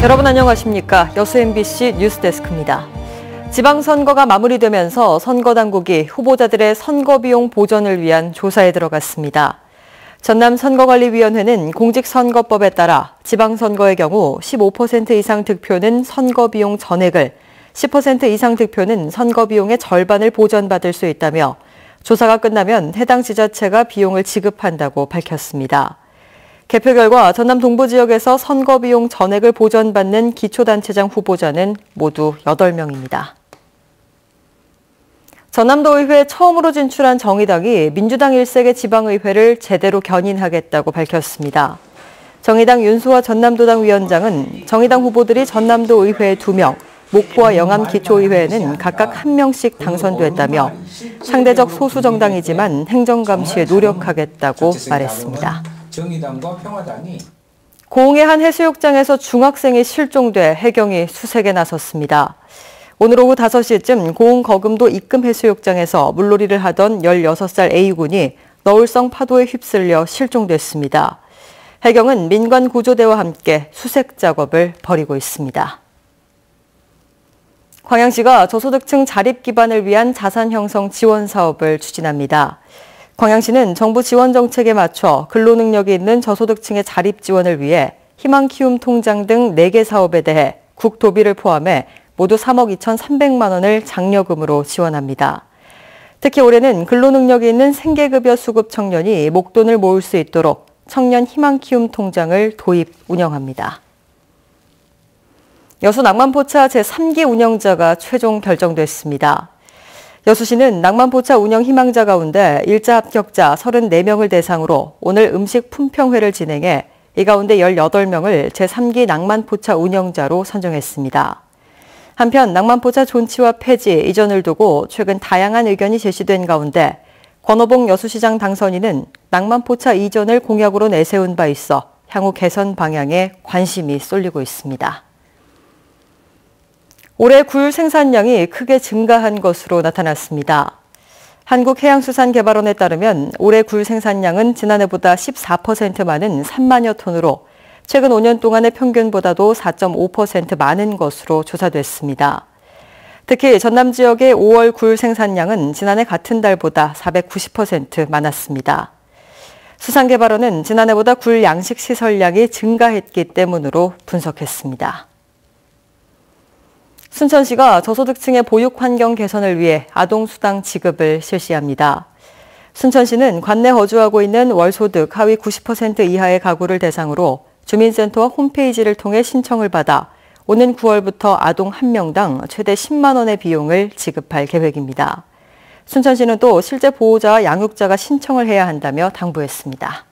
여러분 안녕하십니까? 여수 MBC 뉴스데스크입니다. 지방선거가 마무리되면서 선거당국이 후보자들의 선거비용 보전을 위한 조사에 들어갔습니다. 전남선거관리위원회는 공직선거법에 따라 지방선거의 경우 15% 이상 득표는 선거비용 전액을, 10% 이상 득표는 선거비용의 절반을 보전받을 수 있다며 조사가 끝나면 해당 지자체가 비용을 지급한다고 밝혔습니다. 개표 결과 전남 동부 지역에서 선거비용 전액을 보전받는 기초단체장 후보자는 모두 8명입니다. 전남도의회에 처음으로 진출한 정의당이 민주당 일색의 지방의회를 제대로 견인하겠다고 밝혔습니다. 정의당 윤수화 전남도당 위원장은 정의당 후보들이 전남도 의회에 2명, 목포와 영암 기초의회에는 각각 1명씩 당선됐다며 상대적 소수 정당이지만 행정감시에 노력하겠다고 말했습니다. 정의당과 평화당이 고흥의 한 해수욕장에서 중학생이 실종돼 해경이 수색에 나섰습니다. 오늘 오후 5시쯤 고흥 거금도 입금 해수욕장에서 물놀이를 하던 16살 A군이 너울성 파도에 휩쓸려 실종됐습니다. 해경은 민관 구조대와 함께 수색 작업을 벌이고 있습니다. 광양시가 저소득층 자립 기반을 위한 자산 형성 지원 사업을 추진합니다. 광양시는 정부 지원 정책에 맞춰 근로능력이 있는 저소득층의 자립 지원을 위해 희망키움 통장 등 4개 사업에 대해 국토비를 포함해 모두 3억 2,300만 원을 장려금으로 지원합니다. 특히 올해는 근로능력이 있는 생계급여 수급 청년이 목돈을 모을 수 있도록 청년 희망키움 통장을 도입 운영합니다. 여수 낭만포차 제3기 운영자가 최종 결정됐습니다. 여수시는 낭만포차 운영 희망자 가운데 일자 합격자 34명을 대상으로 오늘 음식 품평회를 진행해 이 가운데 18명을 제3기 낭만포차 운영자로 선정했습니다. 한편 낭만포차 존치와 폐지, 이전을 두고 최근 다양한 의견이 제시된 가운데 권오봉 여수시장 당선인은 낭만포차 이전을 공약으로 내세운 바 있어 향후 개선 방향에 관심이 쏠리고 있습니다. 올해 굴 생산량이 크게 증가한 것으로 나타났습니다. 한국해양수산개발원에 따르면 올해 굴 생산량은 지난해보다 14% 많은 3만여 톤으로 최근 5년 동안의 평균보다도 4.5% 많은 것으로 조사됐습니다. 특히 전남 지역의 5월 굴 생산량은 지난해 같은 달보다 490% 많았습니다. 수산개발원은 지난해보다 굴 양식 시설량이 증가했기 때문으로 분석했습니다. 순천시가 저소득층의 보육 환경 개선을 위해 아동수당 지급을 실시합니다. 순천시는 관내 거주하고 있는 월소득 하위 90% 이하의 가구를 대상으로 주민센터와 홈페이지를 통해 신청을 받아 오는 9월부터 아동 1명당 최대 10만 원의 비용을 지급할 계획입니다. 순천시는 또 실제 보호자와 양육자가 신청을 해야 한다며 당부했습니다.